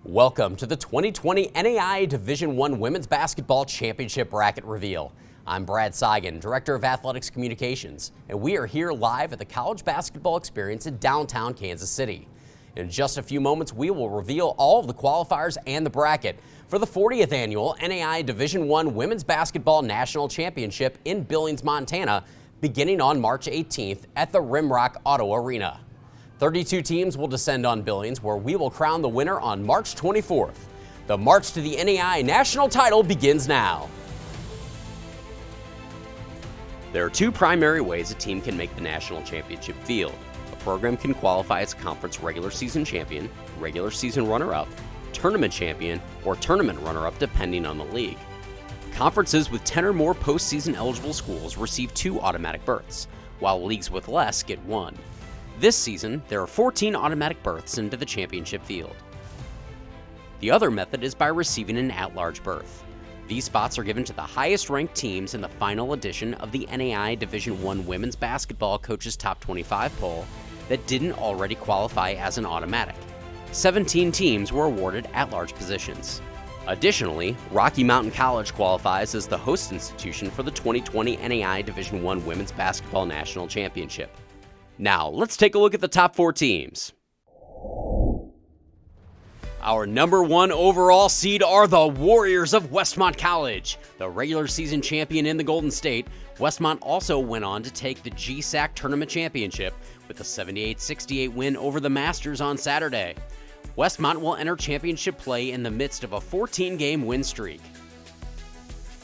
Welcome to the 2020 NAIA Division I Women's Basketball Championship Bracket Reveal. I'm Brad Seigan, Director of Athletics Communications, and we are here live at the College Basketball Experience in downtown Kansas City. In just a few moments, we will reveal all of the qualifiers and the bracket for the 40th Annual NAIA Division I Women's Basketball National Championship in Billings, Montana, beginning on March 18th at the Rimrock Auto Arena. 32 teams will descend on Billings, where we will crown the winner on March 24th. The march to the NAIA national title begins now. There are two primary ways a team can make the national championship field. A program can qualify as conference regular season champion, regular season runner-up, tournament champion, or tournament runner-up depending on the league. Conferences with 10 or more postseason eligible schools receive 2 automatic berths, while leagues with less get 1. This season, there are 14 automatic berths into the championship field. The other method is by receiving an at-large berth. These spots are given to the highest-ranked teams in the final edition of the NAIA Division I Women's Basketball Coaches Top 25 poll that didn't already qualify as an automatic. 17 teams were awarded at-large positions. Additionally, Rocky Mountain College qualifies as the host institution for the 2020 NAIA Division I Women's Basketball National Championship. Now, let's take a look at the top 4 teams. Our number 1 overall seed are the Warriors of Westmont College. The regular season champion in the Golden State, Westmont also went on to take the GSAC Tournament Championship with a 78-68 win over the Masters on Saturday. Westmont will enter championship play in the midst of a 14-game win streak.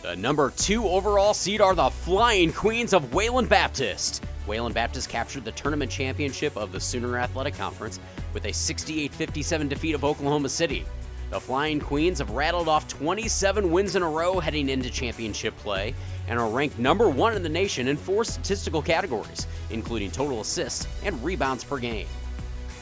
The number 2 overall seed are the Flying Queens of Wayland Baptist. Wayland Baptist captured the tournament championship of the Sooner Athletic Conference with a 68-57 defeat of Oklahoma City. The Flying Queens have rattled off 27 wins in a row heading into championship play and are ranked number 1 in the nation in 4 statistical categories, including total assists and rebounds per game.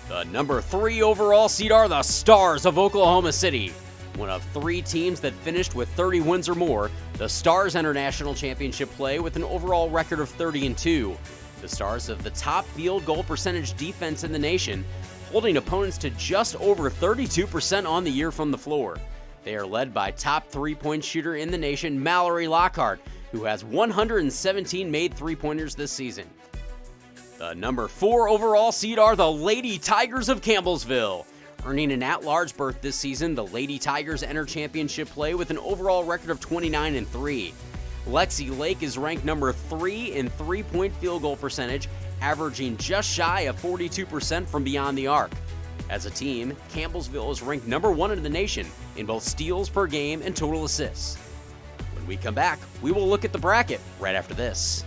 The number 3 overall seed are the Stars of Oklahoma City. One of 3 teams that finished with 30 wins or more, the Stars enter national championship play with an overall record of 30-2. The Stars have the top field goal percentage defense in the nation, holding opponents to just over 32% on the year from the floor. They are led by top 3-point shooter in the nation, Mallory Lockhart, who has 117 made 3-pointers this season. The number 4 overall seed are the Lady Tigers of Campbellsville. Earning an at-large berth this season, the Lady Tigers enter championship play with an overall record of 29-3. Lexi Lake is ranked number 3 in 3-point field goal percentage, averaging just shy of 42% from beyond the arc. As a team, Campbellsville is ranked number 1 in the nation in both steals per game and total assists. When we come back, we will look at the bracket right after this.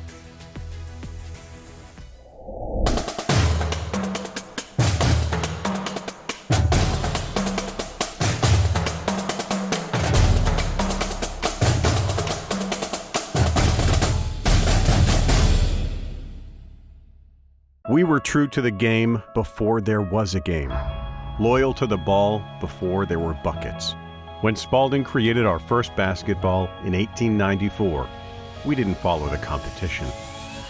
We were true to the game before there was a game, loyal to the ball before there were buckets. When Spalding created our first basketball in 1894, we didn't follow the competition.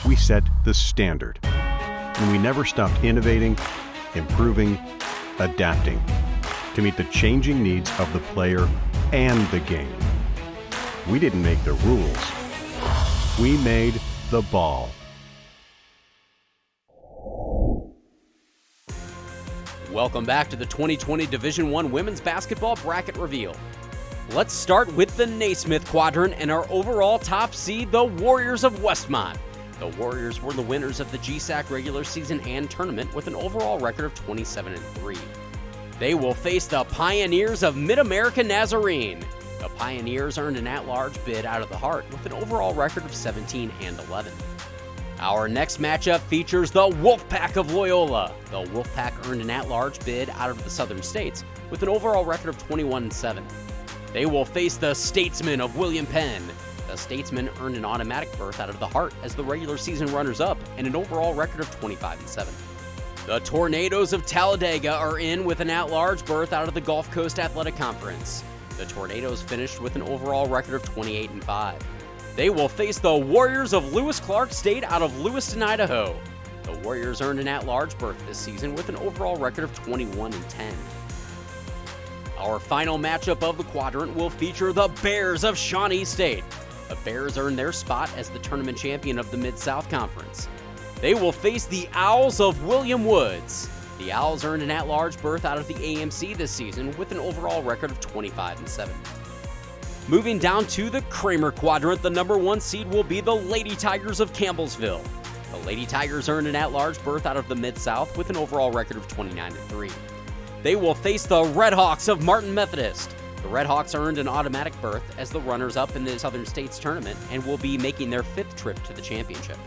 We set the standard, and we never stopped innovating, improving, adapting to meet the changing needs of the player and the game. We didn't make the rules. We made the ball. Welcome back to the 2020 Division I Women's Basketball Bracket Reveal. Let's start with the Naismith Quadrant and our overall top seed, the Warriors of Westmont. The Warriors were the winners of the GSAC regular season and tournament with an overall record of 27-3. They will face the Pioneers of Mid-America Nazarene. The Pioneers earned an at-large bid out of the Heart with an overall record of 17-11. Our next matchup features the Wolfpack of Loyola. The Wolfpack earned an at-large bid out of the Southern States with an overall record of 21-7. They will face the Statesmen of William Penn. The Statesmen earned an automatic berth out of the Heart as the regular season runners-up and an overall record of 25-7. The Tornadoes of Talladega are in with an at-large berth out of the Gulf Coast Athletic Conference. The Tornadoes finished with an overall record of 28-5. They will face the Warriors of Lewis Clark State out of Lewiston, Idaho. The Warriors earned an at-large berth this season with an overall record of 21-10. Our final matchup of the quadrant will feature the Bears of Shawnee State. The Bears earned their spot as the tournament champion of the Mid-South Conference. They will face the Owls of William Woods. The Owls earned an at-large berth out of the AMC this season with an overall record of 25-7. Moving down to the Kramer quadrant, the number 1 seed will be the Lady Tigers of Campbellsville. The Lady Tigers earned an at-large berth out of the Mid-South with an overall record of 29-3. They will face the Red Hawks of Martin Methodist. The Red Hawks earned an automatic berth as the runners-up in the Southern States tournament and will be making their 5th trip to the championship.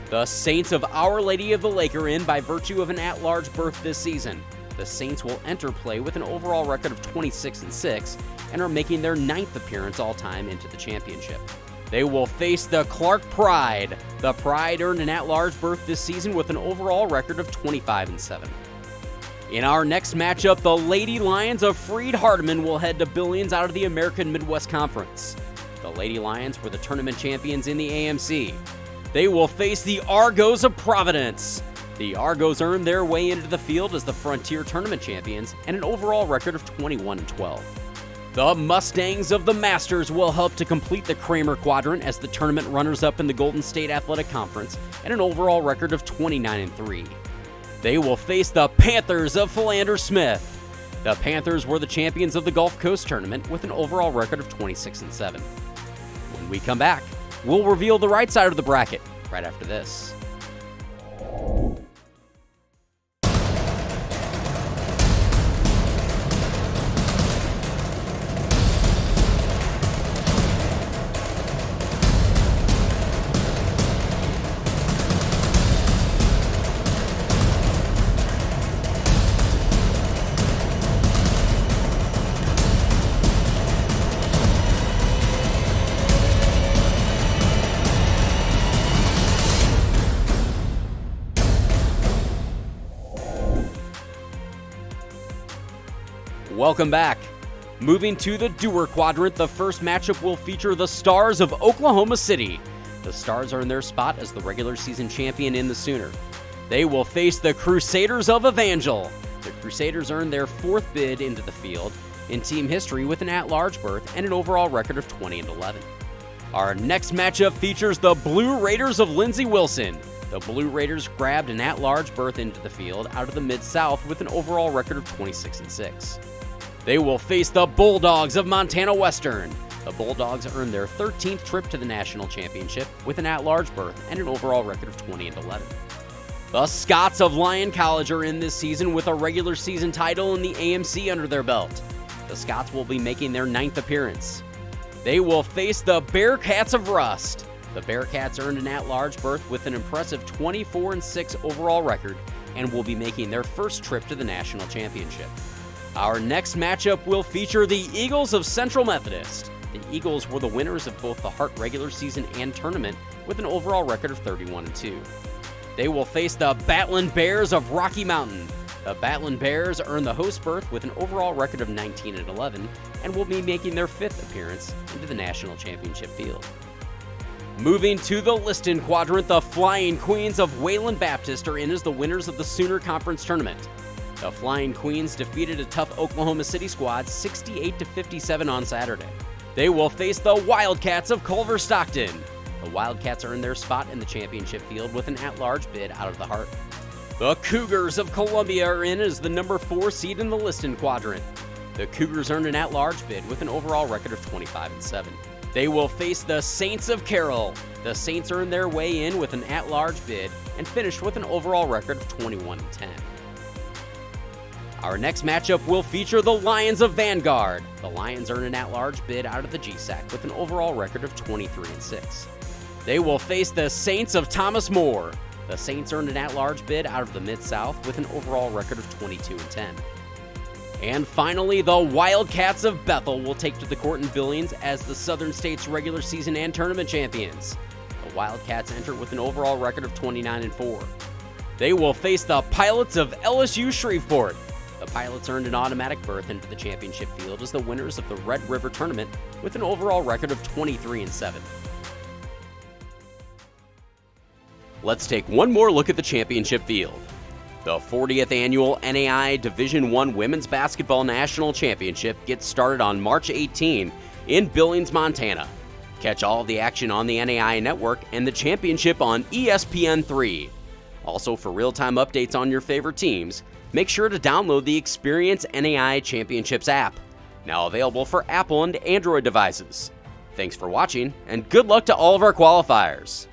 The Saints of Our Lady of the Lake are in by virtue of an at-large berth this season. The Saints will enter play with an overall record of 26-6 and are making their 9th appearance all-time into the championship. They will face the Clark Pride. The Pride earned an at-large berth this season with an overall record of 25-7. In our next matchup, the Lady Lions of Freed-Hardeman will head to Billings out of the American Midwest Conference. The Lady Lions were the tournament champions in the AMC. They will face the Argos of Providence. The Argos earned their way into the field as the Frontier Tournament champions and an overall record of 21-12. The Mustangs of the Masters will help to complete the Kramer quadrant as the tournament runners-up in the Golden State Athletic Conference and an overall record of 29-3. They will face the Panthers of Philander Smith. The Panthers were the champions of the Gulf Coast Tournament with an overall record of 26-7. When we come back, we'll reveal the right side of the bracket right after this. Welcome back. Moving to the Dewar quadrant, the first matchup will feature the Stars of Oklahoma City. The Stars earn their spot as the regular season champion in the Sooner. They will face the Crusaders of Evangel. The Crusaders earned their 4th bid into the field in team history with an at-large berth and an overall record of 20-11. Our next matchup features the Blue Raiders of Lindsey Wilson. The Blue Raiders grabbed an at-large berth into the field out of the Mid-South with an overall record of 26-6. They will face the Bulldogs of Montana Western. The Bulldogs earned their 13th trip to the national championship with an at-large berth and an overall record of 20-11. The Scots of Lyon College are in this season with a regular season title in the AMC under their belt. The Scots will be making their 9th appearance. They will face the Bearcats of Rust. The Bearcats earned an at-large berth with an impressive 24-6 overall record and will be making their 1st trip to the national championship. Our next matchup will feature the Eagles of Central Methodist. The Eagles were the winners of both the Hart regular season and tournament with an overall record of 31-2. They will face the Batlin Bears of Rocky Mountain. The Batlin Bears earned the host berth with an overall record of 19-11 and will be making their 5th appearance into the national championship field. Moving to the Liston quadrant, the Flying Queens of Wayland Baptist are in as the winners of the Sooner Conference Tournament. The Flying Queens defeated a tough Oklahoma City squad 68-57 on Saturday. They will face the Wildcats of Culver Stockton. The Wildcats earned their spot in the championship field with an at-large bid out of the Hart. The Cougars of Columbia are in as the number 4 seed in the Liston quadrant. The Cougars earned an at-large bid with an overall record of 25-7. They will face the Saints of Carroll. The Saints earned their way in with an at-large bid and finished with an overall record of 21-10. Our next matchup will feature the Lions of Vanguard. The Lions earn an at-large bid out of the GSAC with an overall record of 23-6. They will face the Saints of Thomas More. The Saints earned an at-large bid out of the Mid-South with an overall record of 22-10. And finally, the Wildcats of Bethel will take to the court in Billings as the Southern States regular season and tournament champions. The Wildcats enter with an overall record of 29-4. They will face the Pilots of LSU Shreveport. The Pilots earned an automatic berth into the championship field as the winners of the Red River Tournament with an overall record of 23-7. Let's take one more look at the championship field. The 40th annual NAIA Division I Women's Basketball National Championship gets started on March 18 in Billings, Montana. Catch all of the action on the NAIA network and the championship on ESPN3. Also, for real-time updates on your favorite teams, make sure to download the Experience NAIA Championships app, now available for Apple and Android devices. Thanks for watching, and good luck to all of our qualifiers.